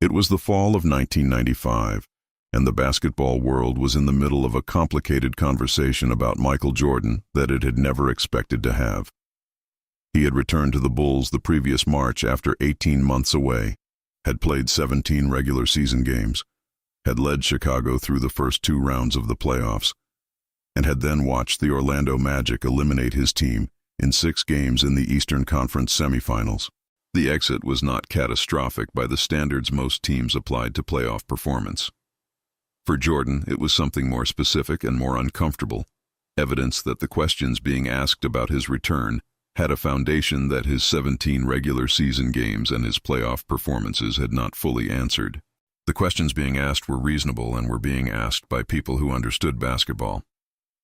It was the fall of 1995, and the basketball world was in the middle of a complicated conversation about Michael Jordan that it had never expected to have. He had returned to the Bulls the previous March after 18 months away, had played 17 regular season games, had led Chicago through the first 2 rounds of the playoffs, and had then watched the Orlando Magic eliminate his team in 6 games in the Eastern Conference semifinals. The exit was not catastrophic by the standards most teams applied to playoff performance. For Jordan, it was something more specific and more uncomfortable, evidence that the questions being asked about his return had a foundation that his 17 regular season games and his playoff performances had not fully answered. The questions being asked were reasonable and were being asked by people who understood basketball.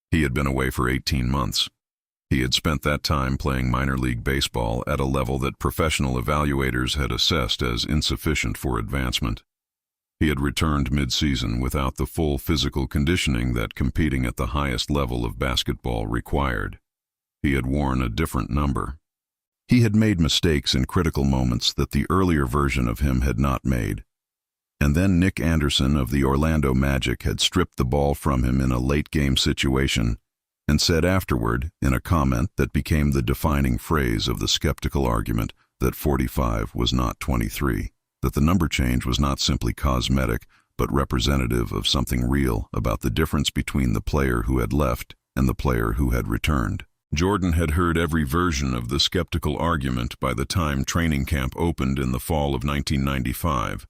He had been away for 18 months. He had spent that time playing minor league baseball at a level that professional evaluators had assessed as insufficient for advancement. He had returned mid-season without the full physical conditioning that competing at the highest level of basketball required. He had worn a different number. He had made mistakes in critical moments that the earlier version of him had not made. And then Nick Anderson of the Orlando Magic had stripped the ball from him in a late-game situation and said afterward, in a comment that became the defining phrase of the skeptical argument, that 45 was not 23, that the number change was not simply cosmetic, but representative of something real about the difference between the player who had left and the player who had returned. Jordan had heard every version of the skeptical argument by the time training camp opened in the fall of 1995.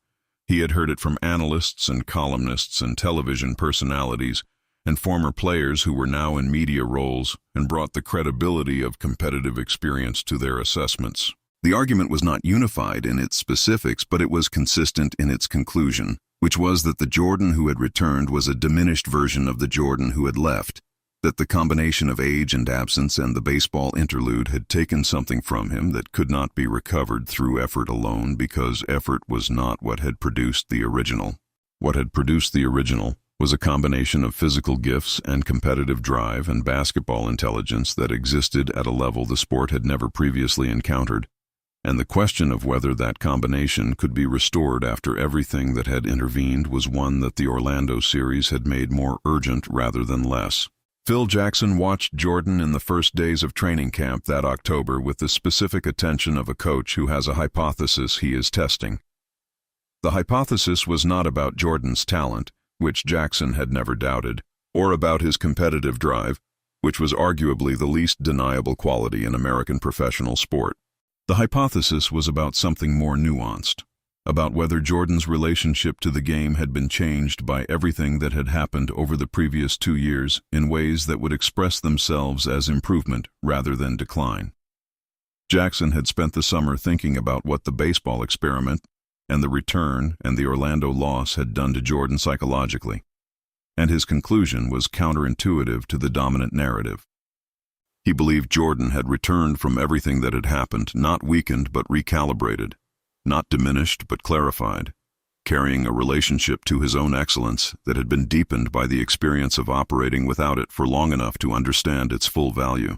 He had heard it from analysts and columnists and television personalities and former players who were now in media roles and brought the credibility of competitive experience to their assessments. The argument was not unified in its specifics, but it was consistent in its conclusion, which was that the Jordan who had returned was a diminished version of the Jordan who had left, that the combination of age and absence and the baseball interlude had taken something from him that could not be recovered through effort alone because effort was not what had produced the original. What had produced the original was a combination of physical gifts and competitive drive and basketball intelligence that existed at a level the sport had never previously encountered, and the question of whether that combination could be restored after everything that had intervened was one that the Orlando series had made more urgent rather than less. Phil Jackson watched Jordan in the first days of training camp that October with the specific attention of a coach who has a hypothesis he is testing. The hypothesis was not about Jordan's talent, which Jackson had never doubted, or about his competitive drive, which was arguably the least deniable quality in American professional sport. The hypothesis was about something more nuanced, about whether Jordan's relationship to the game had been changed by everything that had happened over the previous 2 years in ways that would express themselves as improvement rather than decline. Jackson had spent the summer thinking about what the baseball experiment and the return and the Orlando loss had done to Jordan psychologically, and his conclusion was counterintuitive to the dominant narrative. He believed Jordan had returned from everything that had happened, not weakened but recalibrated, not diminished but clarified, carrying a relationship to his own excellence that had been deepened by the experience of operating without it for long enough to understand its full value.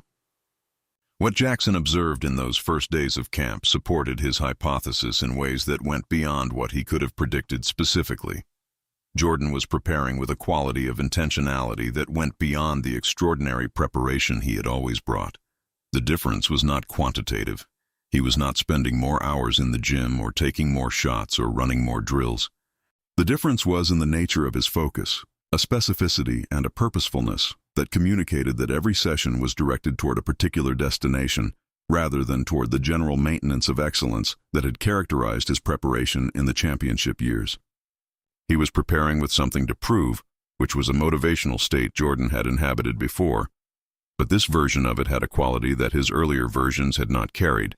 What Jackson observed in those first days of camp supported his hypothesis in ways that went beyond what he could have predicted specifically. Jordan was preparing with a quality of intentionality that went beyond the extraordinary preparation he had always brought. The difference was not quantitative. He was not spending more hours in the gym or taking more shots or running more drills. The difference was in the nature of his focus, a specificity and a purposefulness that communicated that every session was directed toward a particular destination rather than toward the general maintenance of excellence that had characterized his preparation in the championship years. He was preparing with something to prove, which was a motivational state Jordan had inhabited before, but this version of it had a quality that his earlier versions had not carried,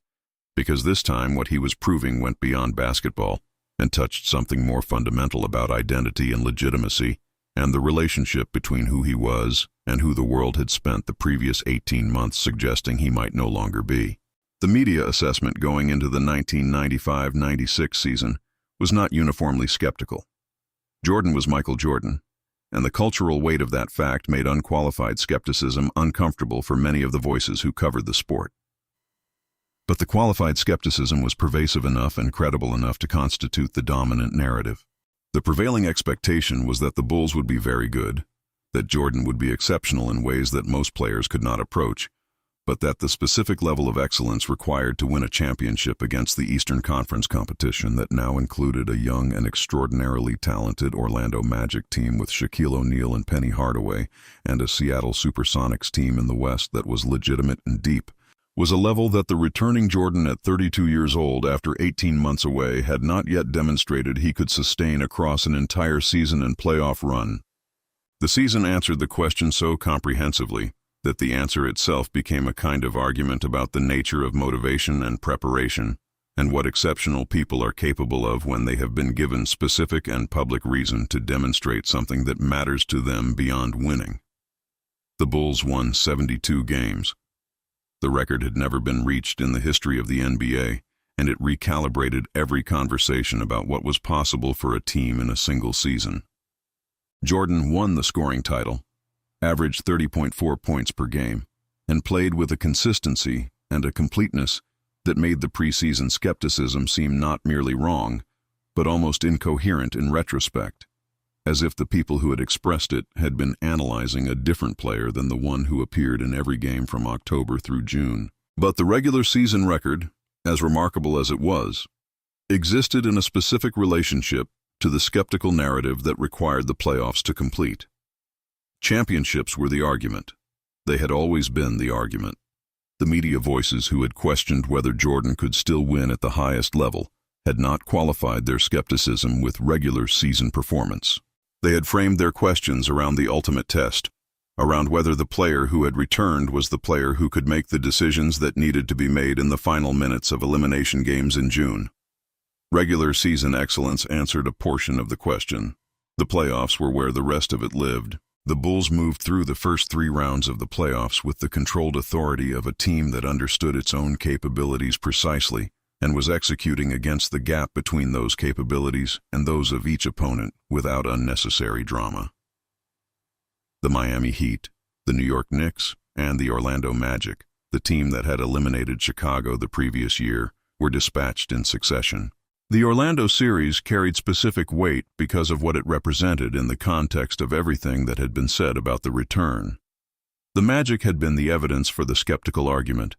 because this time what he was proving went beyond basketball and touched something more fundamental about identity and legitimacy and the relationship between who he was and who the world had spent the previous 18 months suggesting he might no longer be. The media assessment going into the 1995-96 season was not uniformly skeptical. Jordan was Michael Jordan, and the cultural weight of that fact made unqualified skepticism uncomfortable for many of the voices who covered the sport. But the qualified skepticism was pervasive enough and credible enough to constitute the dominant narrative. The prevailing expectation was that the Bulls would be very good, that Jordan would be exceptional in ways that most players could not approach, but that the specific level of excellence required to win a championship against the Eastern Conference competition that now included a young and extraordinarily talented Orlando Magic team with Shaquille O'Neal and Penny Hardaway, and a Seattle Supersonics team in the West that was legitimate and deep, was a level that the returning Jordan at 32 years old after 18 months away had not yet demonstrated he could sustain across an entire season and playoff run. The season answered the question so comprehensively that the answer itself became a kind of argument about the nature of motivation and preparation, and what exceptional people are capable of when they have been given specific and public reason to demonstrate something that matters to them beyond winning. The Bulls won 72 games. The record had never been reached in the history of the NBA, and it recalibrated every conversation about what was possible for a team in a single season. Jordan won the scoring title, averaged 30.4 points per game, and played with a consistency and a completeness that made the preseason skepticism seem not merely wrong, but almost incoherent in retrospect, as if the people who had expressed it had been analyzing a different player than the one who appeared in every game from October through June. But the regular season record, as remarkable as it was, existed in a specific relationship to the skeptical narrative that required the playoffs to complete. Championships were the argument. They had always been the argument. The media voices who had questioned whether Jordan could still win at the highest level had not qualified their skepticism with regular season performance. They had framed their questions around the ultimate test, around whether the player who had returned was the player who could make the decisions that needed to be made in the final minutes of elimination games in June. Regular season excellence answered a portion of the question. The playoffs were where the rest of it lived. The Bulls moved through the first 3 rounds of the playoffs with the controlled authority of a team that understood its own capabilities precisely and was executing against the gap between those capabilities and those of each opponent without unnecessary drama. The Miami Heat, the New York Knicks, and the Orlando Magic, the team that had eliminated Chicago the previous year, were dispatched in succession. The Orlando series carried specific weight because of what it represented in the context of everything that had been said about the return. The Magic had been the evidence for the skeptical argument.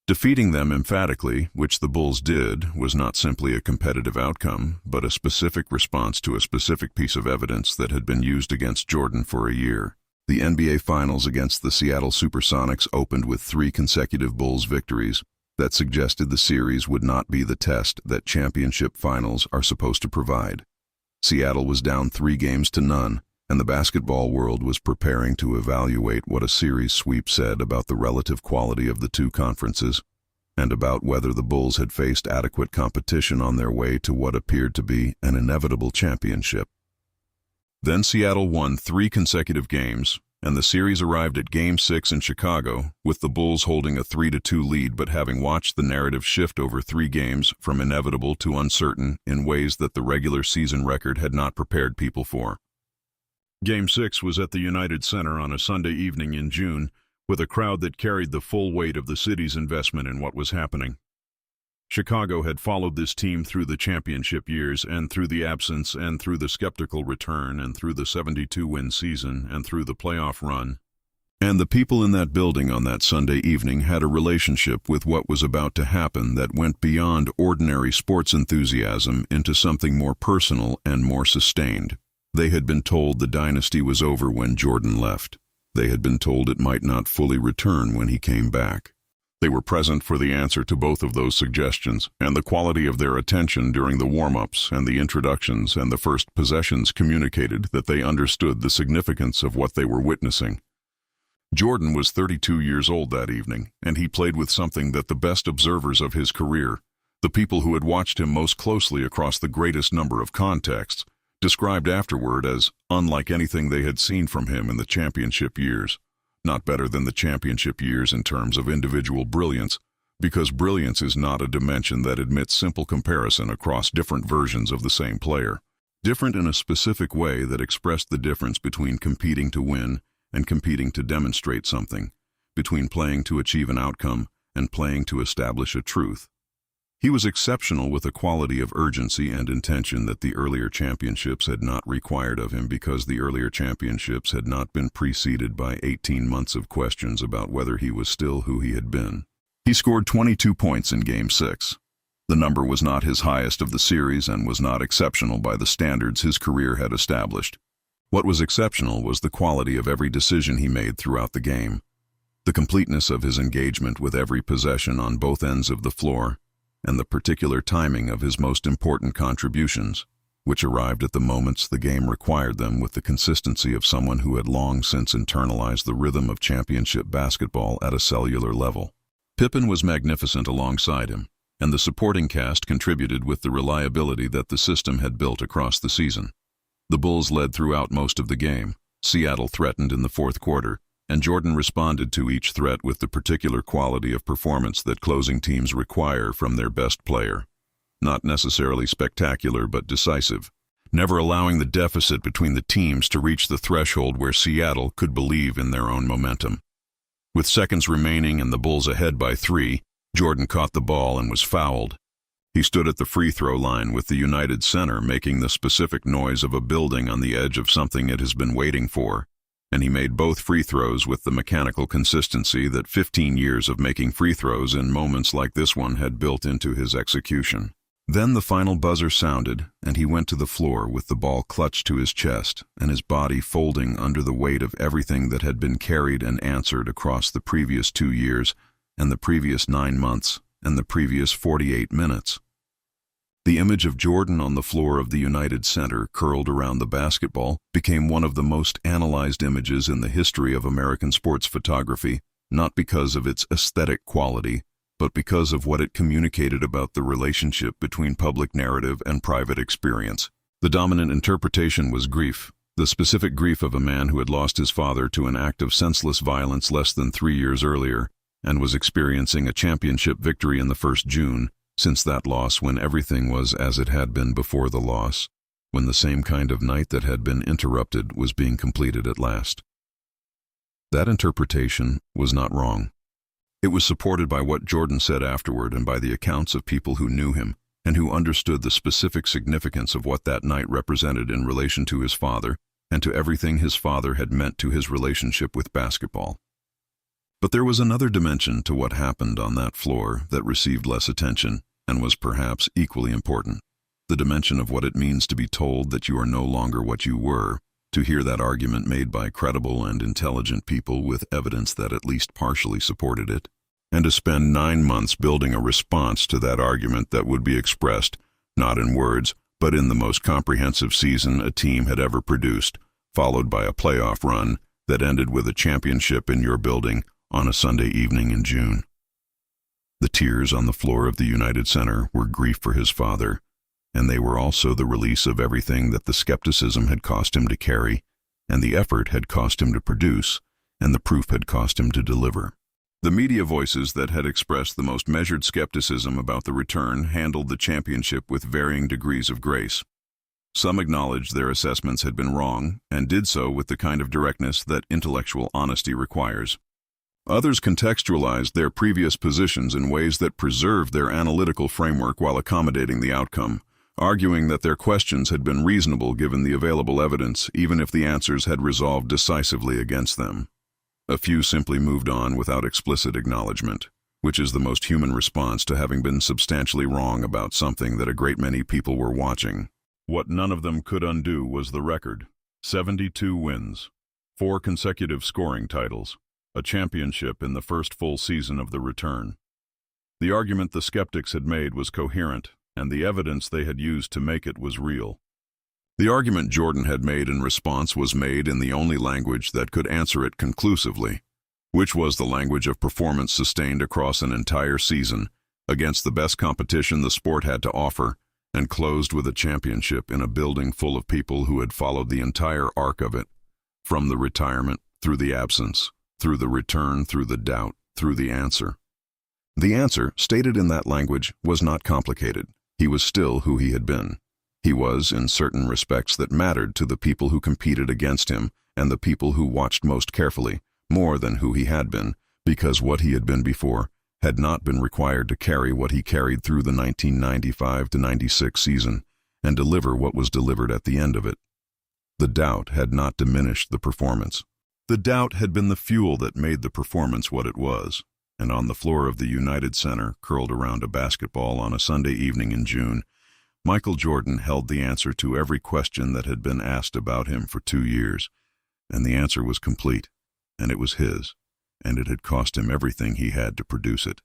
Defeating them emphatically, which the Bulls did, was not simply a competitive outcome, but a specific response to a specific piece of evidence that had been used against Jordan for a year. The NBA Finals against the Seattle Supersonics opened with 3 consecutive Bulls victories that suggested the series would not be the test that championship finals are supposed to provide. Seattle was down 3-0, and the basketball world was preparing to evaluate what a series sweep said about the relative quality of the 2 conferences, and about whether the Bulls had faced adequate competition on their way to what appeared to be an inevitable championship. Then Seattle won 3 consecutive games, and the series arrived at Game 6 in Chicago, with the Bulls holding a 3-2 lead but having watched the narrative shift over 3 games from inevitable to uncertain in ways that the regular season record had not prepared people for. Game 6 was at the United Center on a Sunday evening in June, with a crowd that carried the full weight of the city's investment in what was happening. Chicago had followed this team through the championship years, and through the absence, and through the skeptical return, and through the 72-win season, and through the playoff run. And the people in that building on that Sunday evening had a relationship with what was about to happen that went beyond ordinary sports enthusiasm into something more personal and more sustained. They had been told the dynasty was over when Jordan left. They had been told it might not fully return when he came back. They were present for the answer to both of those suggestions, and the quality of their attention during the warm-ups and the introductions and the first possessions communicated that they understood the significance of what they were witnessing. Jordan was 32 years old that evening, and he played with something that the best observers of his career, the people who had watched him most closely across the greatest number of contexts, described afterward as unlike anything they had seen from him in the championship years. Not better than the championship years in terms of individual brilliance, because brilliance is not a dimension that admits simple comparison across different versions of the same player. Different in a specific way that expressed the difference between competing to win and competing to demonstrate something, between playing to achieve an outcome and playing to establish a truth. He was exceptional with a quality of urgency and intention that the earlier championships had not required of him, because the earlier championships had not been preceded by 18 months of questions about whether he was still who he had been. He scored 22 points in Game 6. The number was not his highest of the series and was not exceptional by the standards his career had established. What was exceptional was the quality of every decision he made throughout the game, the completeness of his engagement with every possession on both ends of the floor, and the particular timing of his most important contributions, which arrived at the moments the game required them with the consistency of someone who had long since internalized the rhythm of championship basketball at a cellular level. Pippen was magnificent alongside him, and the supporting cast contributed with the reliability that the system had built across the season. The Bulls led throughout most of the game. Seattle threatened in the fourth quarter, and Jordan responded to each threat with the particular quality of performance that closing teams require from their best player. Not necessarily spectacular, but decisive, never allowing the deficit between the teams to reach the threshold where Seattle could believe in their own momentum. With seconds remaining and the Bulls ahead by 3, Jordan caught the ball and was fouled. He stood at the free throw line with the United center making the specific noise of a building on the edge of something it has been waiting for, and he made both free throws with the mechanical consistency that 15 years of making free throws in moments like this one had built into his execution. Then the final buzzer sounded, and he went to the floor with the ball clutched to his chest and his body folding under the weight of everything that had been carried and answered across the previous 2 years and the previous 9 months and the previous 48 minutes. The image of Jordan on the floor of the United Center curled around the basketball became one of the most analyzed images in the history of American sports photography, not because of its aesthetic quality, but because of what it communicated about the relationship between public narrative and private experience. The dominant interpretation was grief, the specific grief of a man who had lost his father to an act of senseless violence less than 3 years earlier, and was experiencing a championship victory in the first June, since that loss, when everything was as it had been before the loss, when the same kind of night that had been interrupted was being completed at last. That interpretation was not wrong. It was supported by what Jordan said afterward and by the accounts of people who knew him and who understood the specific significance of what that night represented in relation to his father and to everything his father had meant to his relationship with basketball. But there was another dimension to what happened on that floor that received less attention and was perhaps equally important, the dimension of what it means to be told that you are no longer what you were, to hear that argument made by credible and intelligent people with evidence that at least partially supported it, and to spend 9 months building a response to that argument that would be expressed, not in words, but in the most comprehensive season a team had ever produced, followed by a playoff run that ended with a championship in your building on a Sunday evening in June. The tears on the floor of the United Center were grief for his father, and they were also the release of everything that the skepticism had cost him to carry, and the effort had cost him to produce, and the proof had cost him to deliver. The media voices that had expressed the most measured skepticism about the return handled the championship with varying degrees of grace. Some acknowledged their assessments had been wrong, and did so with the kind of directness that intellectual honesty requires. Others contextualized their previous positions in ways that preserved their analytical framework while accommodating the outcome, arguing that their questions had been reasonable given the available evidence, even if the answers had resolved decisively against them. A few simply moved on without explicit acknowledgement, which is the most human response to having been substantially wrong about something that a great many people were watching. What none of them could undo was the record: 72 wins, 4 consecutive scoring titles, a championship in the first full season of the return. The argument the skeptics had made was coherent, and the evidence they had used to make it was real. The argument Jordan had made in response was made in the only language that could answer it conclusively, which was the language of performance sustained across an entire season, against the best competition the sport had to offer, and closed with a championship in a building full of people who had followed the entire arc of it, from the retirement, through the absence, through the return, through the doubt, through the answer. The answer, stated in that language, was not complicated. He was still who he had been. He was, in certain respects that mattered to the people who competed against him and the people who watched most carefully, more than who he had been, because what he had been before had not been required to carry what he carried through the 1995-96 season and deliver what was delivered at the end of it. The doubt had not diminished the performance. The doubt had been the fuel that made the performance what it was, and on the floor of the United Center, curled around a basketball on a Sunday evening in June, Michael Jordan held the answer to every question that had been asked about him for 2 years, and the answer was complete, and it was his, and it had cost him everything he had to produce it.